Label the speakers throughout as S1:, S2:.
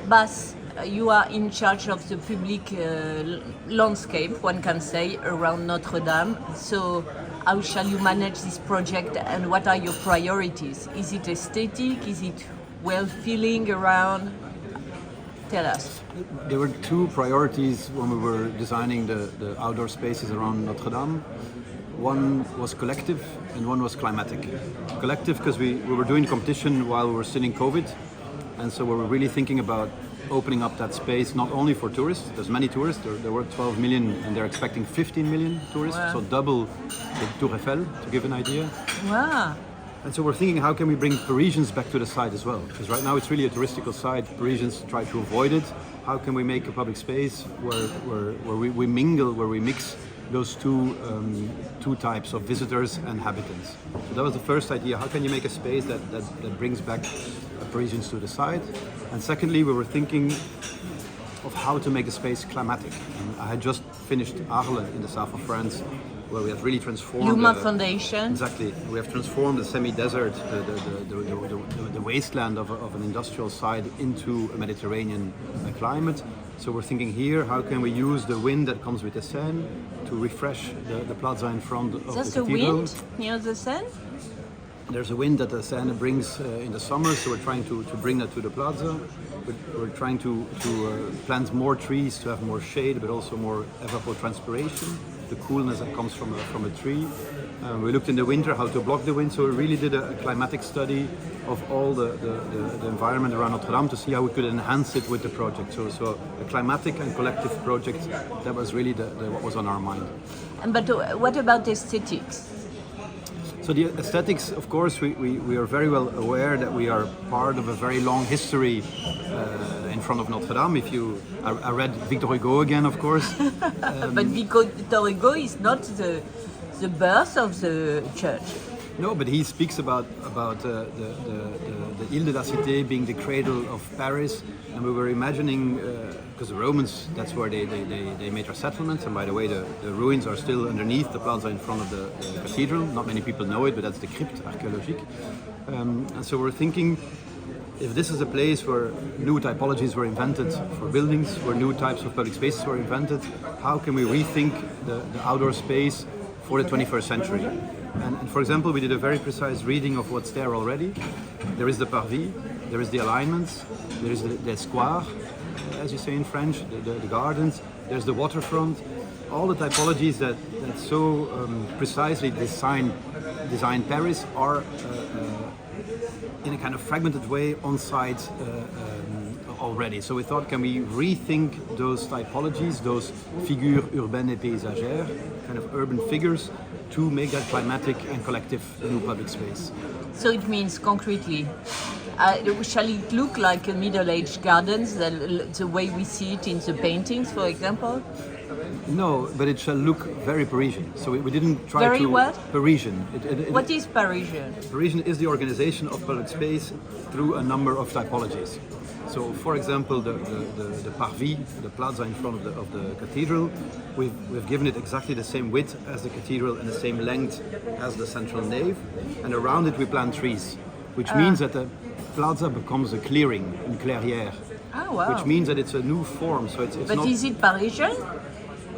S1: Bas, you are in charge of the public landscape, one can say, around Notre Dame. So how shall you manage this project and what are your priorities? Is it aesthetic? Is it well-feeling around? Tell us.
S2: There were two priorities when we were designing the outdoor spaces around Notre Dame. One was collective and one was climatic. Collective because we were doing competition while we were still in COVID, and so we were really thinking about opening up that space not only for tourists. There's many tourists. There were 12 million and they're expecting 15 million tourists,
S1: wow.
S2: So double the Tour Eiffel, to give an idea.
S1: Wow.
S2: And so we're thinking, how can we bring Parisians back to the site as well? Because right now it's really a touristical site. Parisians try to avoid it. How can we make a public space where we mingle, where we mix those two types of visitors and habitants? So that was the first idea. How can you make a space that brings back Parisians to the site? And secondly, we were thinking of how to make the space climatic. And I had just finished Arles in the south of France, where we have really transformed
S1: Luma Foundation.
S2: Exactly. We have transformed the semi-desert, the wasteland of an industrial site into a Mediterranean climate. So we're thinking here, how can we use the wind that comes with the Seine to refresh the plaza in front of the cathedral?
S1: Just the wind near the Seine?
S2: There's a wind that the Seine brings in the summer, so we're trying to bring that to the plaza. We're trying to plant more trees to have more shade, but also more evapotranspiration, the coolness that comes from a tree. We looked in the winter how to block the wind, so we really did a climatic study of all the environment around Notre Dame to see how we could enhance it with the project. So a climatic and collective project, that was really what was on our mind.
S1: But what about aesthetics?
S2: So the aesthetics, of course, we are very well aware that we are part of a very long history in front of Notre Dame. I read Victor Hugo again, of course.
S1: But Victor Hugo is not the birth of the church.
S2: No, but he speaks about the Ile de la Cité being the cradle of Paris, and we were imagining, because the Romans, that's where they made their settlements, and by the way, the ruins are still underneath the plaza in front of the cathedral. Not many people know it, but that's the crypte archéologique. And so we're thinking, if this is a place where new typologies were invented for buildings, where new types of public spaces were invented, how can we rethink the outdoor space for the 21st century? And for example, we did a very precise reading of what's there already. There is the parvis, there is the alignments, there is the square, as you say in French, the gardens, there's the waterfront. All the typologies that so precisely design Paris are in a kind of fragmented way on site already. So we thought, can we rethink those typologies, those figures urbaines et paysagères, kind of urban figures, to make that climatic and collective new public space.
S1: So it means concretely, shall it look like a middle-aged gardens, the way we see it in the paintings, for example?
S2: No, but it shall look very Parisian. So we didn't try
S1: very
S2: to...
S1: what?
S2: Parisian.
S1: What is Parisian?
S2: Parisian is the organization of public space through a number of typologies. So, for example, the parvis, the plaza in front of the cathedral, we've given it exactly the same width as the cathedral and the same length as the central nave, and around it we plant trees, which means that the plaza becomes a clearing, une clairière, which means that it's a new form. So it's
S1: but
S2: not,
S1: is it Parisian?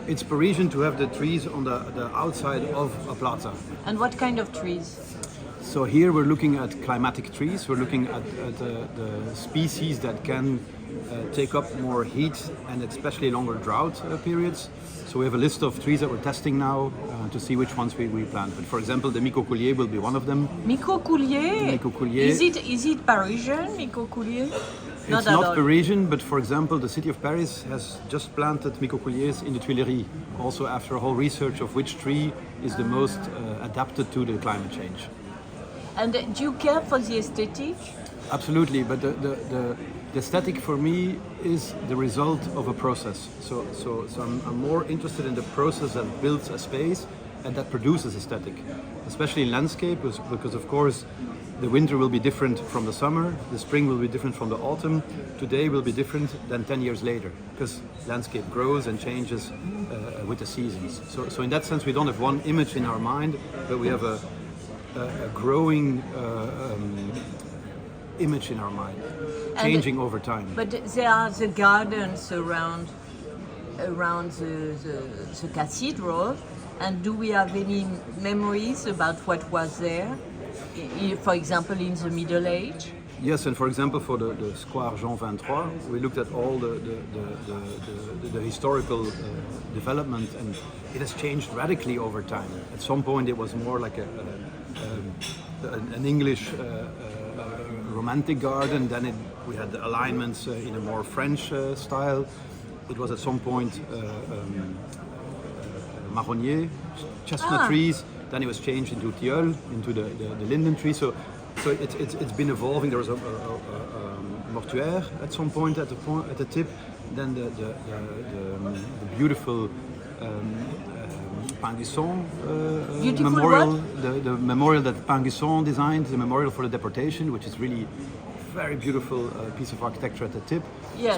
S2: It's Parisian to have the trees on the outside of a plaza.
S1: And what kind of trees?
S2: So here we're looking at climatic trees. We're looking at the species that can take up more heat and especially longer drought periods. So we have a list of trees that we're testing now to see which ones we plant. But for example, the micocoulier will be one of them.
S1: Micocoulier?
S2: Micocoulier.
S1: Is it Parisian, micocoulier?
S2: It's not Parisian, but for example, the city of Paris has just planted micocouliers in the Tuileries, also after a whole research of which tree is the most adapted to the climate change.
S1: And do you care for the aesthetic?
S2: Absolutely, but the aesthetic for me is the result of a process. So I'm more interested in the process that builds a space and that produces aesthetic, especially in landscape, because of course the winter will be different from the summer, the spring will be different from the autumn, today will be different than 10 years later, because landscape grows and changes with the seasons. So in that sense we don't have one image in our mind, but we have a growing image in our mind, changing over time.
S1: But there are the gardens around the cathedral, and do we have any memories about what was there? For example, in the Middle Age?
S2: Yes, and for example, for the Square Jean 23, we looked at all the historical development, and it has changed radically over time. At some point, it was more like an English romantic garden. Then we had the alignments in a more French style. It was at some point marronnier, chestnut trees. Then it was changed into tilleul, into the linden tree. So it's been evolving. There was a mortuaire at some point at the tip. Then the beautiful Pinguisson memorial, the memorial that Pinguisson designed, the memorial for the deportation, which is really very beautiful piece of architecture at the tip.
S1: Yes.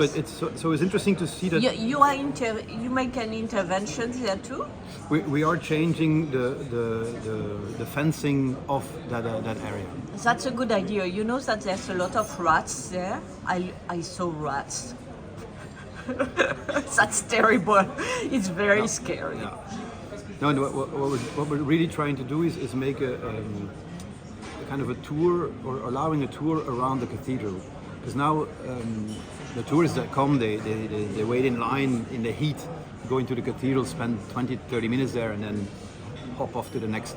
S2: So it's interesting to see that
S1: you make an intervention there too.
S2: We are changing the fencing of that area.
S1: That's a good idea. You know that there's a lot of rats there. I saw rats. That's terrible. It's very scary.
S2: Yeah. No, what we're really trying to do is make a kind of a tour, or allowing a tour around the cathedral. Because now the tourists that come, they wait in line in the heat, go into the cathedral, spend 20-30 minutes there, and then hop off to the next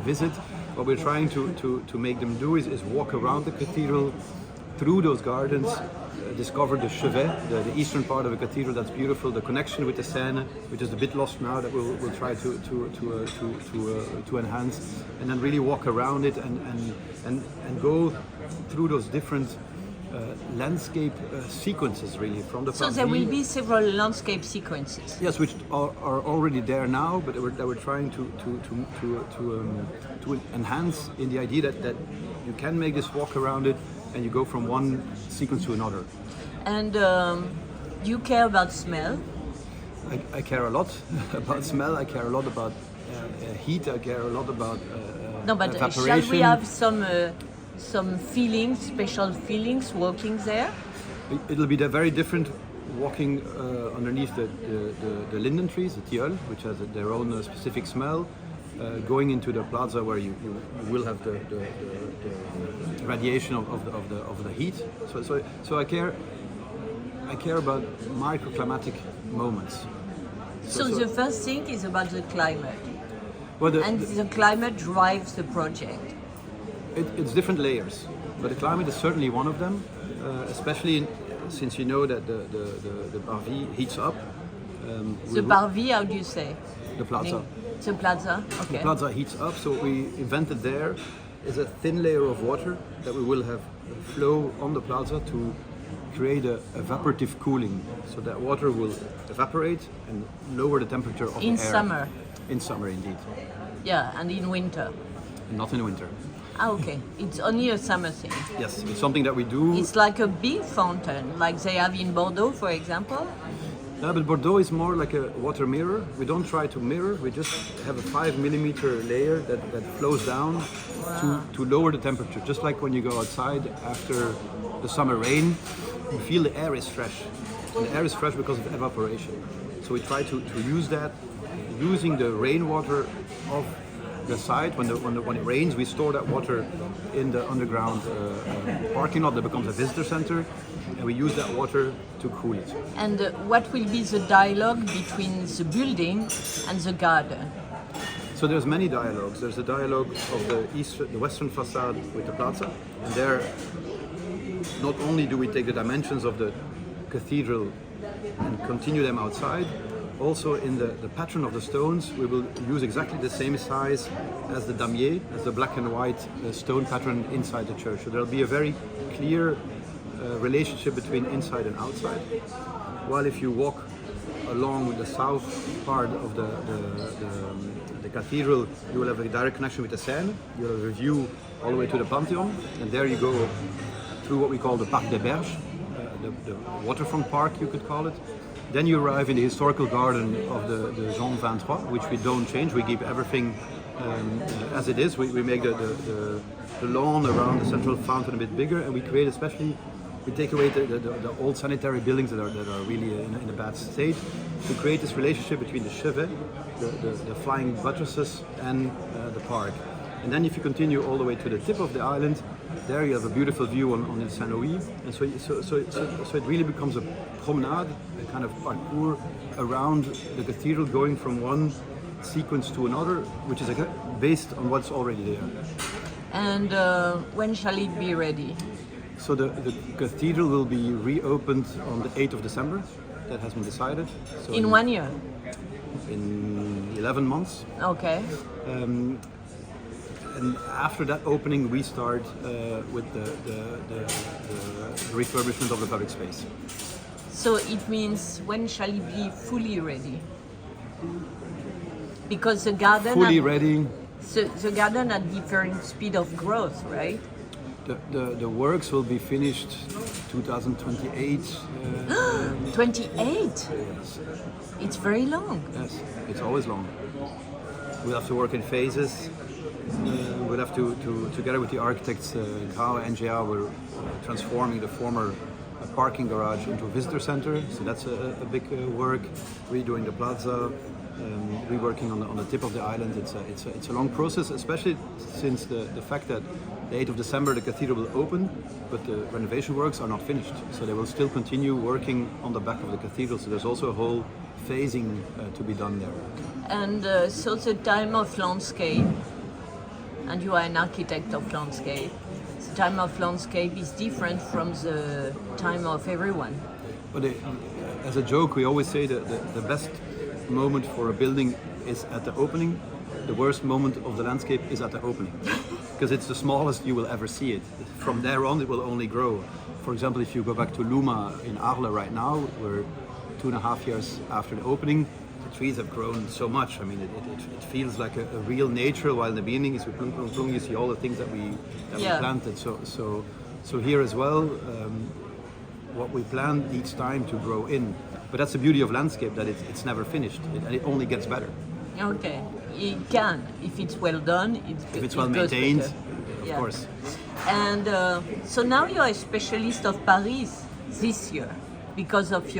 S2: visit. What we're trying to make them do is walk around the cathedral, through those gardens, discover the chevet, the eastern part of the cathedral. That's beautiful. The connection with the Seine, which is a bit lost now, that we'll try to enhance, and then really walk around it and go through those different landscape sequences, really, from the.
S1: So there will be several landscape sequences.
S2: Yes, which are already there now, but that we're trying to enhance, in the idea that you can make this walk around it, and you go from one sequence to another.
S1: And you care about smell?
S2: I care a lot about smell. I care a lot about heat. I care a lot evaporation.
S1: No, but shall we have some feelings, special feelings, walking there?
S2: It'll be very different walking underneath the linden trees, the tilleul, which has their own specific smell. Going into the plaza, where you will have the radiation of the heat. So I care about microclimatic moments.
S1: So the first thing is about the climate.
S2: Well,
S1: and the climate drives the project.
S2: It's different layers, but the climate is certainly one of them, especially since you know that the Parvis heats up.
S1: The Parvis, how do you say?
S2: The plaza.
S1: The plaza, okay.
S2: The plaza heats up, so what we invented there is a thin layer of water that we will have flow on the plaza to create a evaporative cooling, so that water will evaporate and lower the temperature of the air.
S1: In summer?
S2: In summer, indeed.
S1: Yeah, and in winter?
S2: Not in winter.
S1: Ah, okay. It's only a summer thing.
S2: Yes, it's something that we do.
S1: It's like a big fountain, like they have in Bordeaux, for example?
S2: No, but Bordeaux is more like a water mirror. We don't try to mirror, we just have a 5mm layer that flows down to lower the temperature. Just like when you go outside after the summer rain, you feel the air is fresh. And the air is fresh because of evaporation. So we try to use that, using the rainwater of the site. When it rains, we store that water in the underground parking lot that becomes a visitor center, and we use that water to cool it.
S1: And what will be the dialogue between the building and the garden?
S2: So there's many dialogues. There's the dialogue of the western facade with the plaza, and there not only do we take the dimensions of the cathedral and continue them outside, also in the pattern of the stones, we will use exactly the same size as the damier, as the black and white stone pattern inside the church. So there'll be a very clear relationship between inside and outside. While if you walk along the south part of the cathedral, you will have a direct connection with the Seine. You'll have a view all the way to the Pantheon, and there you go through what we call the Parc des Berges, the waterfront park, you could call it. Then you arrive in the historical garden of the Jean 23, which we don't change. We keep everything as it is. We make the lawn around the central fountain a bit bigger, and we create especially. We take away the old sanitary buildings that are really in a bad state to create this relationship between the chevet, the flying buttresses, and the park. And then if you continue all the way to the tip of the island, there you have a beautiful view on the Saint-Louis. And so it really becomes a promenade, a kind of parcours around the cathedral, going from one sequence to another, which is based on what's already there.
S1: And when shall it be ready?
S2: So the cathedral will be reopened on the 8th of December. That has been decided. So
S1: in 1 year?
S2: In 11 months.
S1: Okay.
S2: And after that opening, we start with the refurbishment of the public space.
S1: So it means when shall it be fully ready? Because the garden
S2: fully ready.
S1: So the garden at different speed of growth, right?
S2: The works will be finished 2028.
S1: 28?
S2: Yes.
S1: It's very long.
S2: Yes, it's always long. We'll have to work in phases. We'll have to together with the architects, Grauer and NGA, we're transforming the former parking garage into a visitor center. So that's a big work. Redoing the plaza, reworking on the tip of the island. It's a long process, especially since the fact that the 8th of December the cathedral will open, but the renovation works are not finished. So they will still continue working on the back of the cathedral. So there's also a whole phasing to be done there.
S1: And so the time of landscape, and you are an architect of landscape, the time of landscape is different from the time of everyone.
S2: But as a joke, we always say that the best moment for a building is at the opening. The worst moment of the landscape is at the opening, because it's the smallest you will ever see it. From there on, it will only grow. For example, if you go back to Luma in Arles right now, we're 2.5 years after the opening. The trees have grown so much. I mean, it feels like a real nature. While in the beginning, is with Plung Plung Plung, you see all the things that we planted. So here as well, what we plan each time to grow in. But that's the beauty of landscape, that it's never finished, and it only gets better.
S1: Okay, it can, if it's well done.
S2: If it's well maintained, of course.
S1: And so now you're a specialist of Paris this year because of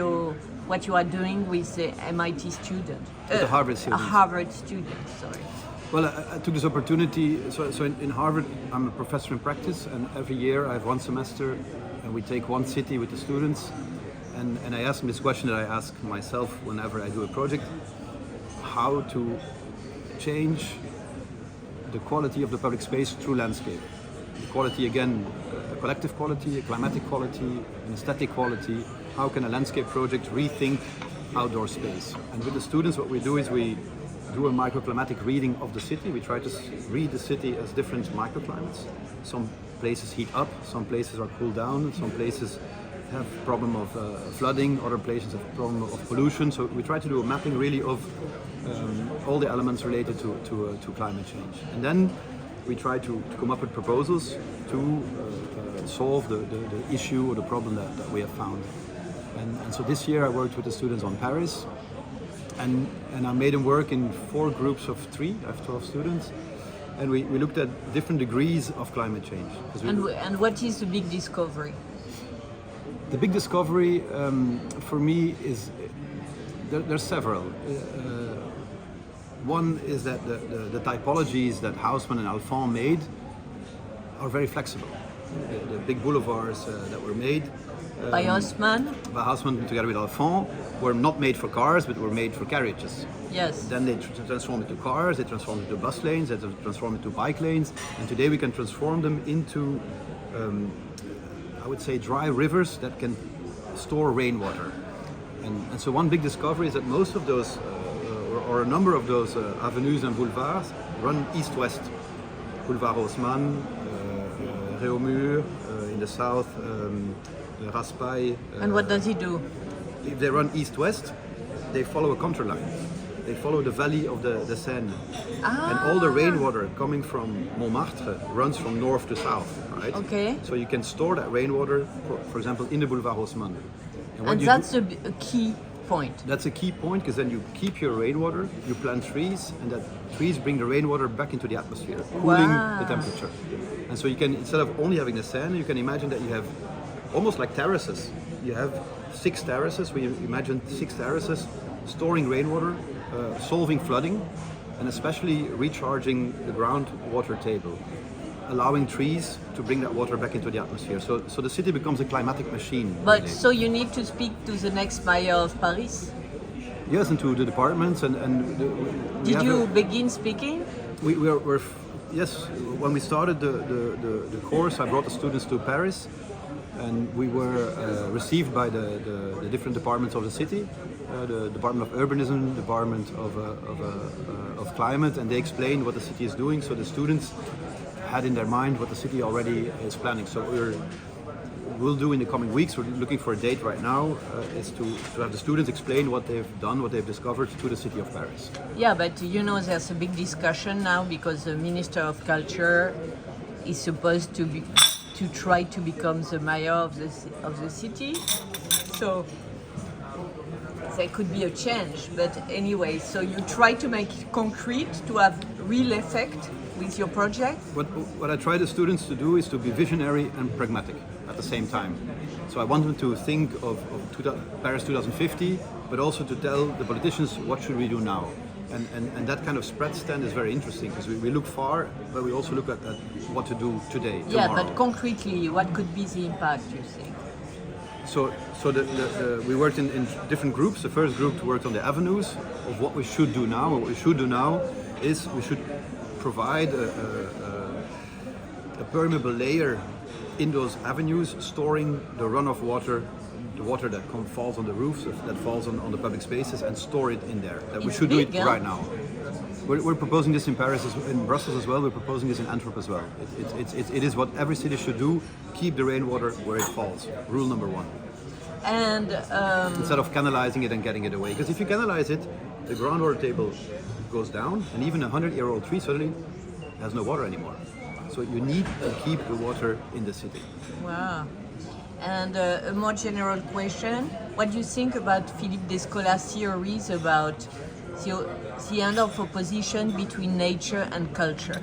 S1: what you are doing with the MIT student.
S2: The Harvard student.
S1: A Harvard student, sorry.
S2: Well, I took this opportunity. So in Harvard, I'm a professor in practice, and every year I have one semester, and we take one city with the students. And I ask them this question that I ask myself whenever I do a project: how to change the quality of the public space through landscape. The quality, again, a collective quality, a climatic quality, an aesthetic quality. How can a landscape project rethink outdoor space? And with the students, what we do is we do a microclimatic reading of the city. We try to read the city as different microclimates. Some places heat up, some places are cooled down, some places have problem of flooding, other places have problem of pollution. So we try to do a mapping really of all the elements related to climate change. And then we try to come up with proposals to solve the issue or the problem that we have found. And so this year I worked with the students on Paris, and I made them work in 4 groups of 3. I have 12 students. And we looked at different degrees of climate change.
S1: And what is the big discovery?
S2: The big discovery for me is, there's several. One is that the typologies that Haussmann and Alphand made are very flexible. The big boulevards that were made
S1: by Haussmann?
S2: By Haussmann together with Alphand were not made for cars, but were made for carriages.
S1: Yes.
S2: Then they transformed into cars, they transformed into bus lanes, they transformed into bike lanes, and today we can transform them into I would say dry rivers that can store rainwater. And so one big discovery is that most of those, or a number of those avenues and boulevards run east-west. Boulevard Haussmann, Réaumur, in the south, Raspail.
S1: And what does he do?
S2: If they run east-west, they follow a contour line. They follow the valley of the Seine. And all the rainwater coming from Montmartre runs from north to south, right?
S1: Okay.
S2: So you can store that rainwater, for example, in the Boulevard Haussmann.
S1: And that's a key point.
S2: That's a key point, because then you keep your rainwater, you plant trees, and that trees bring the rainwater back into the atmosphere, cooling the temperature. And so you can, instead of only having the sand, you can imagine that you have almost like terraces. You have 6 terraces, we imagine 6 terraces storing rainwater, solving flooding, and especially recharging the groundwater table, allowing trees to bring that water back into the atmosphere. So the city becomes a climatic machine.
S1: But
S2: really.
S1: so you need to speak to the next mayor of Paris.
S2: Yes, and to the departments
S1: Did you begin speaking?
S2: Yes, when we started the course, I brought the students to Paris, and we were received by the different departments of the city, the Department of Urbanism, Department of Climate, and they explained what the city is doing. So the students had in their mind what the city already is planning. So we'll do in the coming weeks, we're looking for a date right now, is to have the students explain what they've done, what they've discovered to the city of Paris.
S1: Yeah, but you know, there's a big discussion now because the Minister of Culture is supposed to try to become the mayor of the city. So there could be a change, but anyway, so you try to make it concrete to have real effect with your project?
S2: What I try the students to do is to be visionary and pragmatic at the same time. So I want them to think of Paris 2050, but also to tell the politicians what should we do now. And that kind of spread stand is very interesting, because we look far, but we also look at what to do today,
S1: Yeah,
S2: tomorrow.
S1: but concretely, what could be the impact, you think?
S2: So we worked in different groups. The first group worked on the avenues of what we should do now. What we should do now is we should provide a permeable layer in those avenues, storing the runoff water, the water that falls on the roofs, that falls on the public spaces, and store it in there. That we
S1: It's
S2: should
S1: big,
S2: do it right now. We're proposing this in Paris, in Brussels as well. We're proposing this in Antwerp as well. It is what every city should do: keep the rainwater where it falls. Rule number 1.
S1: And
S2: Instead of canalizing it and getting it away, because if you canalize it, the groundwater table goes down, and even a 100-year-old tree suddenly has no water anymore. So you need to keep the water in the city.
S1: wow. And a more general question: what do you think about Philippe Descolas' theories about the end of opposition between nature and culture?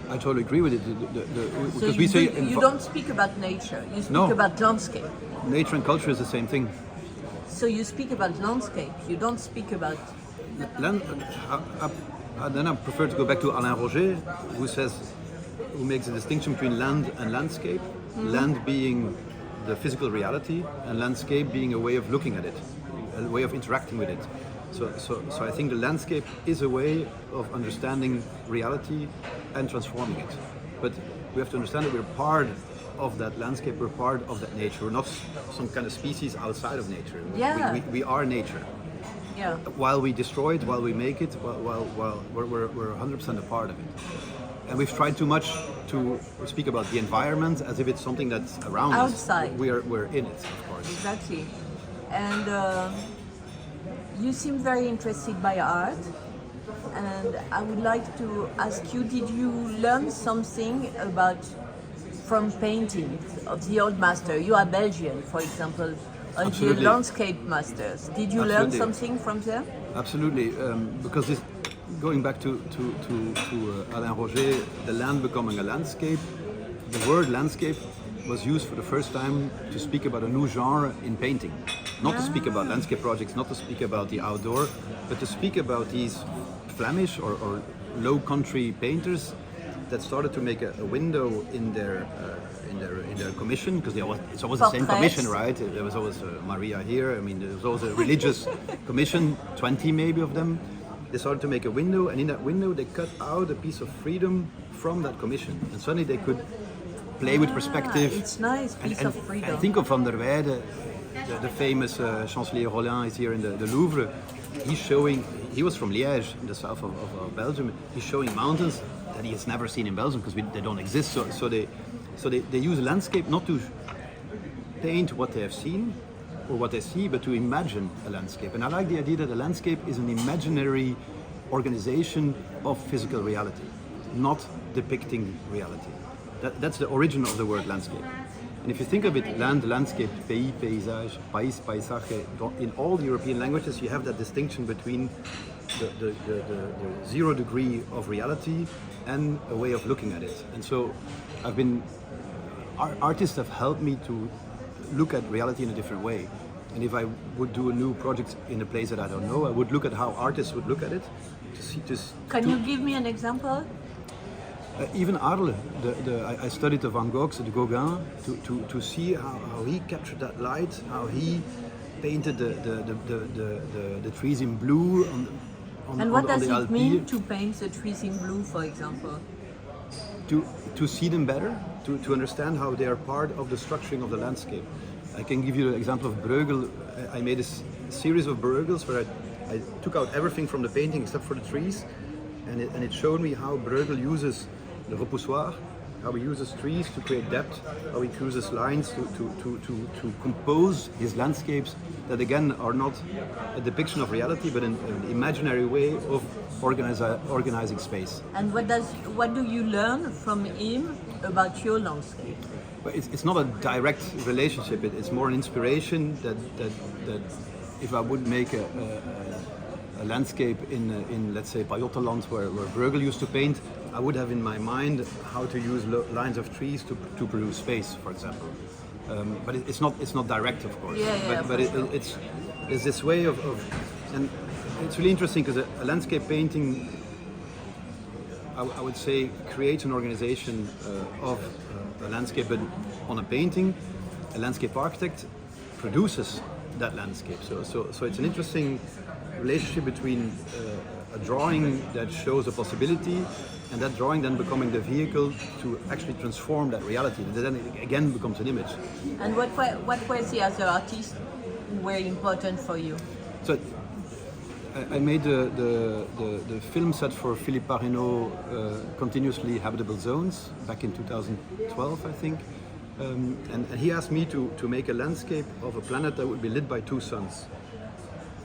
S2: I totally agree with it.
S1: So
S2: Because we say
S1: you don't speak about nature, you speak
S2: No.
S1: about landscape.
S2: nature and culture is the same thing.
S1: So you speak about landscape, you don't speak about...
S2: Land, then I prefer to go back to Alain Roger, who makes a distinction between land and landscape. Land being the physical reality, and landscape being a way of looking at it, a way of interacting with it. So I think the landscape is a way of understanding reality and transforming it. But we have to understand that we're part of that landscape, we're part of that nature. We're not some kind of species outside of nature.
S1: Yeah.
S2: We are nature.
S1: Yeah.
S2: While we destroy it, while we make it, while we're 100% a part of it. And we've tried too much to speak about the environment as if it's something that's around
S1: Outside.
S2: us. We're in it, of course.
S1: Exactly. And you seem very interested by art. And I would like to ask you, did you learn something from painting of the old master? You are Belgian, for example, on the
S2: Absolutely.
S1: landscape masters. Did you learn
S2: Absolutely.
S1: something from them?
S2: Absolutely, because going back to Alain Roger, the land becoming a landscape, the word landscape was used for the first time to speak about a new genre in painting. Not to speak about landscape projects, not to speak about the outdoor, but to speak about these Flemish or low country painters that started to make a window in their commission, because it's always the same
S1: Portraits.
S2: commission, right? There was always Maria here. I mean, there was always a religious commission, 20 maybe of them. They started to make a window, and in that window they cut out a piece of freedom from that commission, and suddenly they could play with perspective.
S1: It's nice, piece of freedom.
S2: And think of Van der Weyde, the famous Chancelier Rollin is here in the Louvre. He was from Liège, in the south of Belgium. He's showing mountains that he has never seen in Belgium because they don't exist. So they use landscape not to paint what they have seen or what they see, but to imagine a landscape. And I like the idea that a landscape is an imaginary organization of physical reality, not depicting reality. That's the origin of the word landscape. And if you think of it, land, landscape, pays, paysage, pais, paisaje, in all the European languages, you have that distinction between the 0 degree of reality and a way of looking at it. And so artists have helped me to look at reality in a different way. And if I would do a new project in a place that I don't know, I would look at how artists would look at it.
S1: Can you give me an example?
S2: Even Arle, I studied the Van Goghs, the Gauguin, to see how he captured that light, how he painted the trees in blue
S1: and what does
S2: the
S1: it
S2: Alpilles.
S1: mean to paint the trees in blue, for example?
S2: To see them better, to understand how they are part of the structuring of the landscape. I can give you an example of Bruegel. I made a series of Bruegels where I took out everything from the painting except for the trees, and it showed me how Bruegel uses the repoussoir, how he uses trees to create depth, how he uses lines to compose his landscapes that again are not a depiction of reality but an imaginary way of organizing space.
S1: And what do you learn from him about your landscape?
S2: But it's not a direct relationship. It's more an inspiration that if I would make a landscape in let's say Pajottenland where Bruegel used to paint, I would have in my mind how to use lines of trees to produce space, for example. But it's not direct, of course. But it's this way of and it's really interesting because a landscape painting, I would say, creates an organization of a landscape, but on a painting, a landscape architect produces that landscape. So it's an interesting relationship between a drawing that shows a possibility and that drawing then becoming the vehicle to actually transform that reality. That then it again becomes an image.
S1: And what were the other artists who were important for you?
S2: So I made the film set for Philippe Parreno, Continuously Habitable Zones, back in 2012, I think. And he asked me to make a landscape of a planet that would be lit by 2 suns.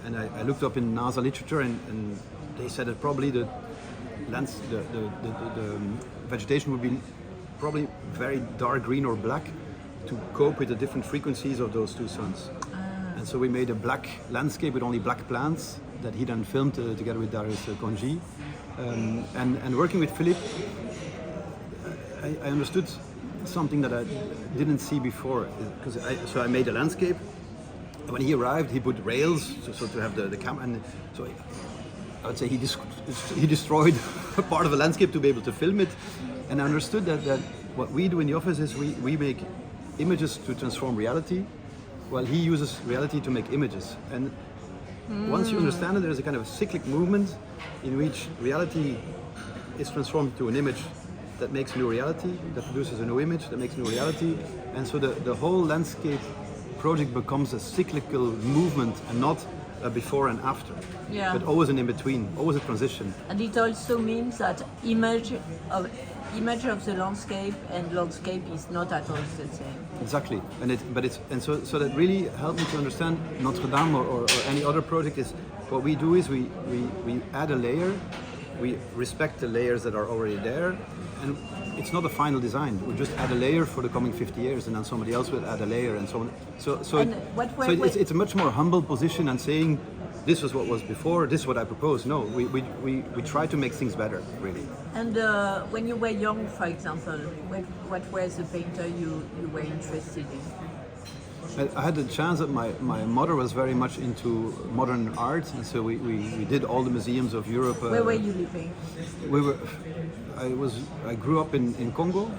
S2: And I looked up in NASA literature, and they said that probably the vegetation would be probably very dark green or black to cope with the different frequencies of those 2 suns. And so we made a black landscape with only black plants that he then filmed together with Darius Konji. And working with Philippe, I understood something that I didn't see before. So I made a landscape. When he arrived, he put rails so to have the camera. And so I would say he destroyed a part of the landscape to be able to film it. And I understood that what we do in the office is we make images to transform reality, while he uses reality to make images. And once you understand it, there's a kind of cyclic movement in which reality is transformed to an image that makes a new reality, that produces a new image, that makes a new reality. And so the whole landscape project becomes a cyclical movement and not a before and after, but always an in-between, always a transition.
S1: And it also means that image of the landscape and landscape is not at all the same.
S2: Exactly, so that really helped me to understand Notre Dame or any other project. Is what we do is we add a layer, we respect the layers that are already there, and it's not a final design. We just add a layer for the coming 50 years, and then somebody else will add a layer, and so on. It's a much more humble position and saying, this was what was before, this is what I propose. No, we try to make things better, really.
S1: And when you were young, for example, what was the painter you were interested in?
S2: I had the chance that my mother was very much into modern art, and so we did all the museums of Europe.
S1: Where were you living?
S2: I grew up in Congo,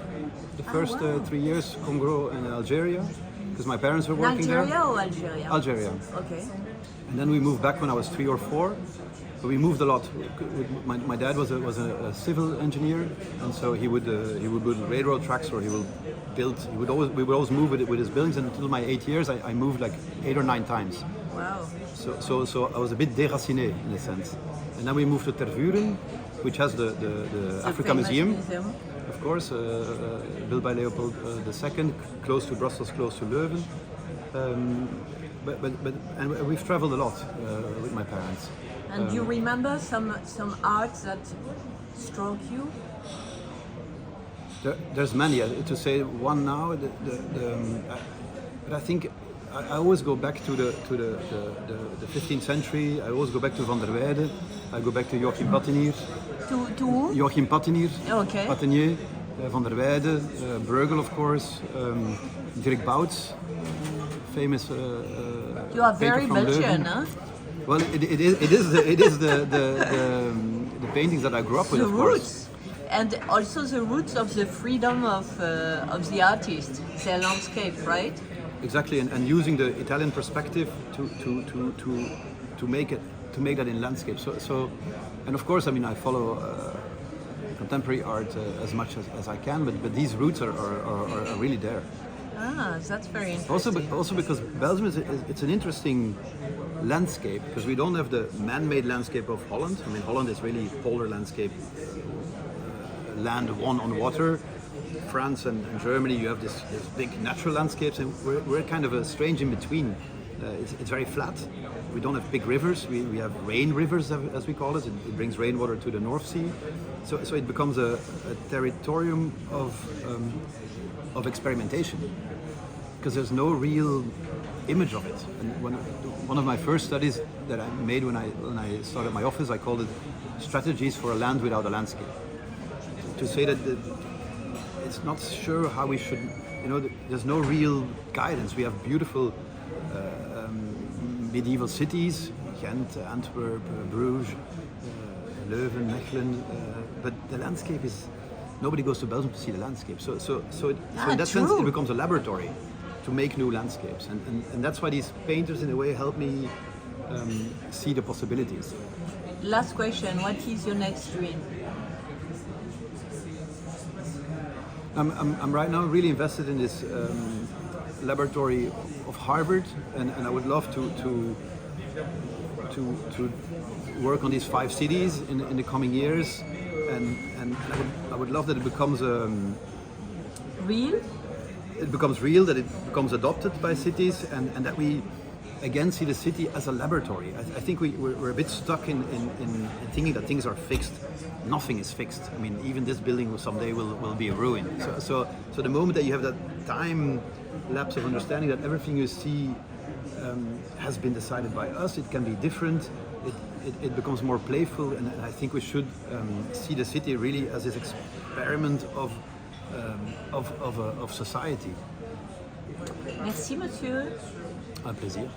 S2: the first 3 years, Congo and Algeria, because my parents were working there.
S1: Algeria or Algeria?
S2: Algeria.
S1: Okay.
S2: And then we moved back when I was 3 or 4. But we moved a lot. My dad was a civil engineer, and so he would build railroad tracks, or we would always move with his buildings. And until my 8 years, I moved like 8 or 9 times.
S1: Wow.
S2: So I was a bit déraciné in a sense. And then we moved to Tervuren, which has the Africa Museum, of course, built by Leopold II, close to Brussels, close to Leuven. And we've traveled a lot with my parents.
S1: And do you remember some art that struck you?
S2: There's many. To say one now, but I think I always go back to the 15th century. I always go back to Van der Weyden. I go back to Joachim Pattenier.
S1: To who?
S2: Joachim Pattenier.
S1: Okay.
S2: Pattenier, Van der Weyden, Bruegel, of course, Dirk Bouts, famous.
S1: You are
S2: painter
S1: very
S2: from
S1: Belgian,
S2: Leuven.
S1: huh?
S2: Well, it is the paintings that I grew up with,
S1: The
S2: of course.
S1: roots, and also the roots of the freedom of the artist, their landscape, right?
S2: Exactly, and using the Italian perspective to make that in landscape. So, and of course, I mean, I follow contemporary art as much as I can, but these roots are really there.
S1: Ah, that's very interesting.
S2: Also because Belgium it's an interesting landscape, because we don't have the man-made landscape of Holland. I mean, Holland is really polar landscape, land one on water. France and Germany, you have this big natural landscapes, and we're kind of a strange in between. It's very flat. We don't have big rivers. We have rain rivers, as we call it. It brings rainwater to the North Sea. So it becomes a territorium of experimentation, because there's no real image of it. And one of my first studies that I made when I started my office, I called it Strategies for a Land Without a Landscape. To say that it's not sure how we should, there's no real guidance. We have beautiful medieval cities, Ghent, Antwerp, Bruges, Leuven, Mechelen, but the landscape is, nobody goes to Belgium to see the landscape. So in that sense, it becomes a laboratory to make new landscapes. And that's why these painters, in a way, help me see the possibilities.
S1: Last question, what is your next dream?
S2: I'm right now really invested in this laboratory of Harvard, and I would love to work on these 5 cities in the coming years, and I would love that it becomes
S1: real.
S2: It becomes real, that it becomes adopted by cities, and that we again see the city as a laboratory. I think we're a bit stuck in thinking that things are fixed. Nothing is fixed. I mean, even this building someday will be a ruin. So the moment that you have that time lapse of understanding that everything you see has been decided by us, it can be different. It becomes more playful, and I think we should see the city really as this experiment of society.
S1: Merci, monsieur.
S2: Un plaisir.